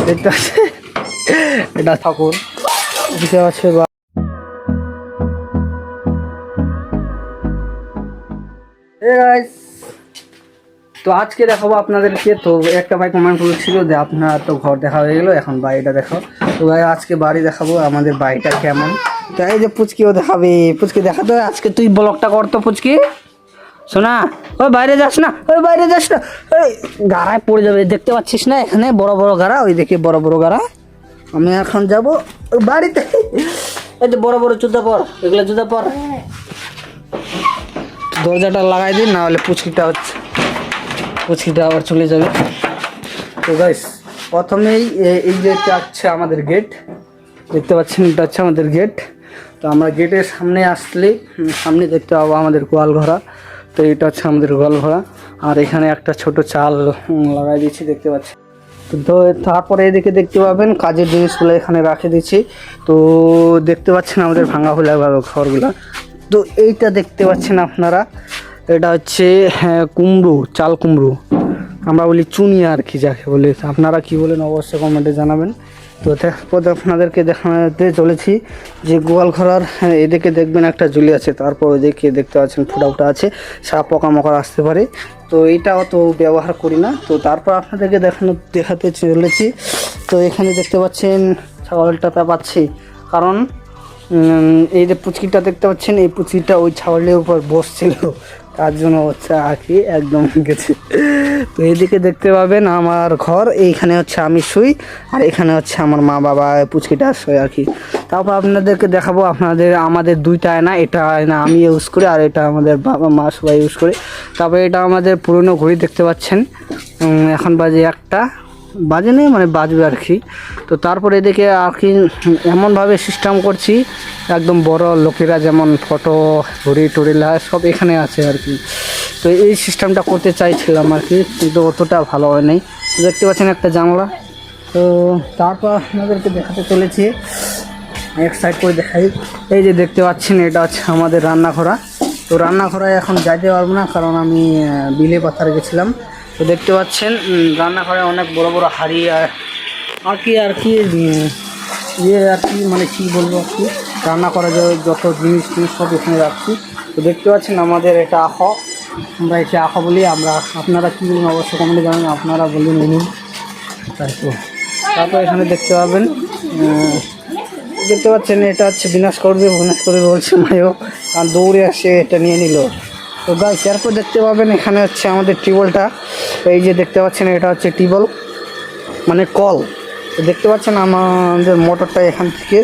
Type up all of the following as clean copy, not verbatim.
দেখতে পাচ্ছেন এটা ঠাকুর, এদিকে আছে তো আজকে দেখাবো আপনাদেরকে। তো একটা ভাই কমেন্ট করেছিল যে আপনার তো ঘর দেখা হয়ে গেলো, এখন বাড়িটা দেখাও। তো ভাই আজকে বাড়ি দেখাবো আমাদের বাড়িটা কেমন। তো এই যে পুচকিও দেখাবে, পুচকি দেখাতে হয় আজকে। তুই ব্লগটা করতো পুচকি, শোনা ওই বাইরে যাস না, ওই বাইরে যাস না, ওই গাড়ায় পড়ে যাবে। দেখতে পাচ্ছিস না এখানে বড় বড় গাড়া, ওই দেখে বড় বড় গাড়া। আমি এখন যাবো ওই বাড়িতে। এই যে বড় বড় জুতা পর, এগুলো জুতা পর, দরজাটা লাগাই দিন, না হলে পুচকিটা আবার চলে যাবে। তো গাইস প্রথমেই এই যে হচ্ছে আমাদের গেট, দেখতে পাচ্ছেন এটা হচ্ছে আমাদের গেট। তো আমরা গেটের সামনে আসলে সামনে দেখতে পাবো আমাদের গোয়াল ঘোড়া। তো এটা হচ্ছে আমাদের গোয়াল ঘোড়া, আর এখানে একটা ছোট চাল লাগাই দিয়েছি দেখতে পাচ্ছি। তো তারপরে এদিকে দেখতে পাবেন কাজের জিনিসগুলো এখানে রাখে দিচ্ছি। তো দেখতে পাচ্ছেন আমাদের ভাঙা হলে ঘরগুলা। তো এইটা দেখতে পাচ্ছেন আপনারা, এটা হচ্ছে কুমড়ো, চাল কুমড়ো, আমরা বলি চুনি আর কি যাকে বলে। আপনারা কি বলেন অবশ্যই কমেন্টে জানাবেন। তো তারপরে আপনাদেরকে দেখাতে চলেছি যে গোয়াল ঘোড়ার এদিকে দেখবেন একটা ঝুলি আছে, তারপর ওইদিকে দেখতে পাচ্ছেন ফুটা আছে, সাপ পোকামাকড় আসতে পারে। তো এটা অত ব্যবহার করি না। তো তারপর আপনাদেরকে দেখাতে চলেছি। তো এখানে দেখতে পাচ্ছেন ছাগলটা পাচ্ছি, কারণ এই যে পুচকিটা দেখতে পাচ্ছেন, এই পুচকিটা ওই ছাগলের উপর বসছিল, তার জন্য হচ্ছে আর কি একদম গেছে। তো এইদিকে দেখতে পাবেন আমার ঘর, এইখানে হচ্ছে আমি শুই, আর এখানে হচ্ছে আমার মা বাবা পুচকিটা শুই আর কি। তারপর আপনাদেরকে দেখাবো আমাদের দুইটা আয়না, এটা আয়না আমি ইউজ করি, আর এটা আমাদের বাবা মা সবাই ইউজ করে। তারপরে এটা আমাদের পুরনো ঘড়ি দেখতে পাচ্ছেন, এখন বাজে 1টা, বাজে নেই মানে বাজবে আর কি। তো তারপরে এদিকে আর কি এমনভাবে সিস্টেম করছি, একদম বড় লোকেরা যেমন ফটো ঘড়ি টড়িলা সব এখানে আছে আর কি। তো এই সিস্টেমটা করতে চাইছিলাম আর কি, কিন্তু অতটা ভালো হয় নাই। দেখতে পাচ্ছেন একটা জানলা। তো তারপর আপনাদেরকে দেখাতে চলেছি, এক সাইড করে দেখাই। এই যে দেখতে পাচ্ছেন এটা হচ্ছে আমাদের রান্নাঘরা। তো রান্নাঘরায় এখন যাইতে পারবো না, কারণ আমি বিলে পাথারে গেছিলাম। তো দেখতে পাচ্ছেন রান্নাঘরে অনেক বড় বড় হাঁড়ি আর কি ইয়ে আর কি মানে কী বলবো আর কি, রান্না করা যত জিনিস সব এখানে রাখছি। তো দেখতে পাচ্ছেন আমাদের এটা আমরা একে বলি। আপনারা কী বলুন অবশ্যই কমেন্টে জানান, আপনারা বলুন বলুন। তারপর এখানে দেখতে পাচ্ছেন এটা হচ্ছে বিনাশ করবে বলছে মায়ও, আর দৌড়ে আসে এটা নিয়ে নিল। তো গাইস এরপর দেখতে পাবেন এখানে হচ্ছে আমাদের টিউবওয়েলটা, এই যে দেখতে পাচ্ছেন এটা হচ্ছে টিউবওয়েল মানে কল। তো দেখতে পাচ্ছেন আমাদের মোটরটা এখান থেকে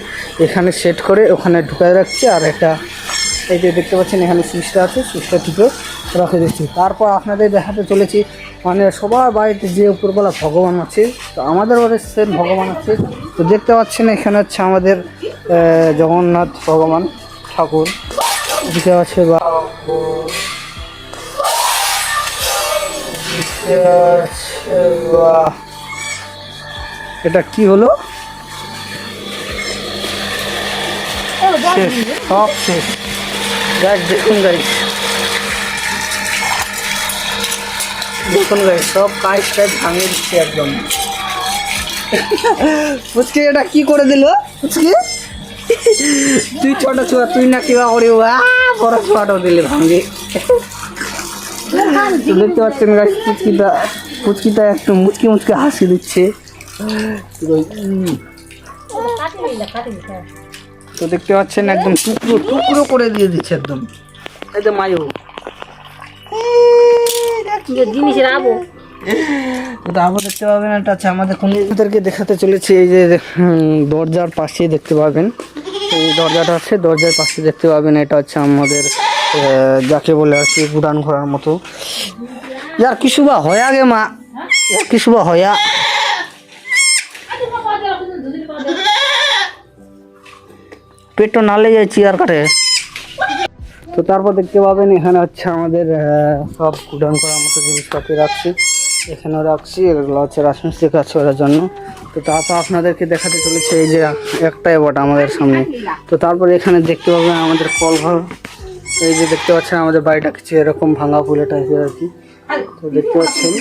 এখানে সেট করে ওখানে ঢুকায় রাখছি, আর এটা এই যে দেখতে পাচ্ছেন এখানে সুইচটা আছে, সুইচটা টিপে রাখে দিচ্ছি। তারপর আপনাদের দেখাতে চলেছি মানে সবার বাড়িতে যে উপরবেলা ভগবান আছে, তো আমাদের বাড়িতে সেম ভগবান আছে। তো দেখতে পাচ্ছেন এখানে হচ্ছে আমাদের জগন্নাথ ভগবান ঠাকুর, এদিকে আছে এটা কি হলো, শেষ, সব শেষ। দেখুন গাইস সব কাজ ভাঙিয়ে দিচ্ছে একদম। পুচকি এটা কি করে দিল, পুচকি তুই ছোট ছোয়া, তুই না কিবা করে বড় ছোয়াটাও দিলে ভাঙে। দেখতে পাচ্ছেন গাছ পুচকিটা একটু মুচকি হাসি দিচ্ছে। তো দেখতে পাচ্ছেন একদম টুকরো করে দিয়ে দিচ্ছে একদম, এই যে মায়ু জিনিসের আবো। তারপর দেখতে পাবেন এটা হচ্ছে আমাদেরকে দেখাতে চলেছি, এই যে দরজার পাশে দেখতে পাবেন, এই দরজাটা আছে, দরজার পাশে দেখতে পাবেন এটা হচ্ছে আমাদের যাকে বলে আর কি গুড়ান ঘোরার মতো। ইয়ার কিছু বা হয় আগে মা, কিছু বা হয়া পেটটা নালে যায় চেয়ার কাটে। তো তারপর দেখতে পাবেন এখানে হচ্ছে আমাদের সব গুড়ান করার মতো জিনিসপাতি রাখছি, এখানেও রাখছি, এগুলো হচ্ছে রাজমিস্ত্রি কাজ করার জন্য। তো তারপর আপনাদেরকে দেখাতে চলেছে এই যে একটাই বট আমাদের সামনে। তো তারপরে এখানে দেখতে পাবেন আমাদের কলঘর, এই যে দেখতে পাচ্ছেন আমাদের বাড়িটা কিছু এরকম ভাঙা ফুলে টাইপের আর কি। তো দেখতে পাচ্ছেন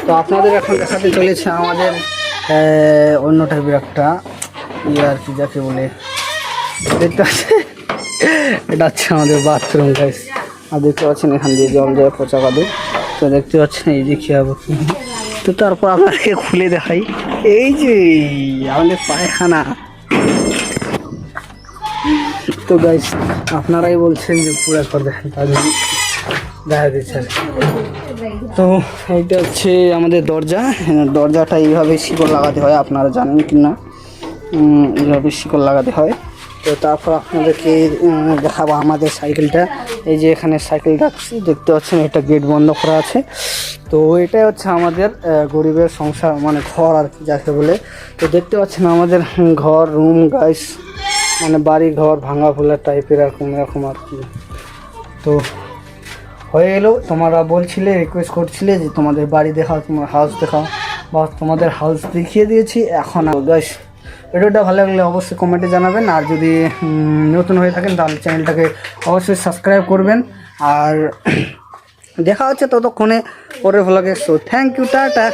তো আপনাদের এখন দেখাতে চলেছে আমাদের অন্য টাইপের একটা ইয়ে আর কি, যাকে বলে দেখতে পাচ্ছে, এটা হচ্ছে আমাদের বাথরুম গাইস। আর দেখতে পাচ্ছেন এখান দিয়ে জল যায় পচা কাদু। তো দেখতে পাচ্ছেন এই যে খেয়াবো, তো তারপর আপনাকে খুলে দেখাই, এই যে আমাদের পায়খানা। তো গাইস আপনারাই বলছেন যে পুরো করে দেখেন, তার জন্য দেখা দিচ্ছে। তো এইটা হচ্ছে আমাদের দরজা। দরজাটা এইভাবে শিকড় লাগাতে হয়, আপনারা জানেন কি না, এইভাবে শিকড় লাগাতে হয়। তো তারপর আপনাদেরকে দেখাবো আমাদের সাইকেলটা। এই যে এখানে সাইকেল রাখছি, দেখতে পাচ্ছেন এটা গেট বন্ধ করা আছে। তো এটাই হচ্ছে আমাদের গরিবের সংসার, মানে ঘর আর কি যাকে বলে। তো দেখতে পাচ্ছেন আমাদের ঘর, রুম গাইস, মানে বাড়ি ঘর ভাঙা ফোলা টাইপের এরকম এরকম আর কি। তো হয়ে এলো, তোমরা বলছিলে, রিকোয়েস্ট করছিলে যে তোমাদের বাড়ি দেখাও, তোমার হাউস দেখাও, বা তোমাদের হাউস দেখিয়ে দিয়েছি। এখন গাইস ভিডিওটা ভালো লাগলে অবশ্যই কমেন্টে জানাবেন, আর যদি নতুন হয়ে থাকেন তাহলে চ্যানেলটাকে অবশ্যই সাবস্ক্রাইব করবেন। আর দেখা হচ্ছে ততক্ষণে পরের ভ্লগে। So thank you, tata.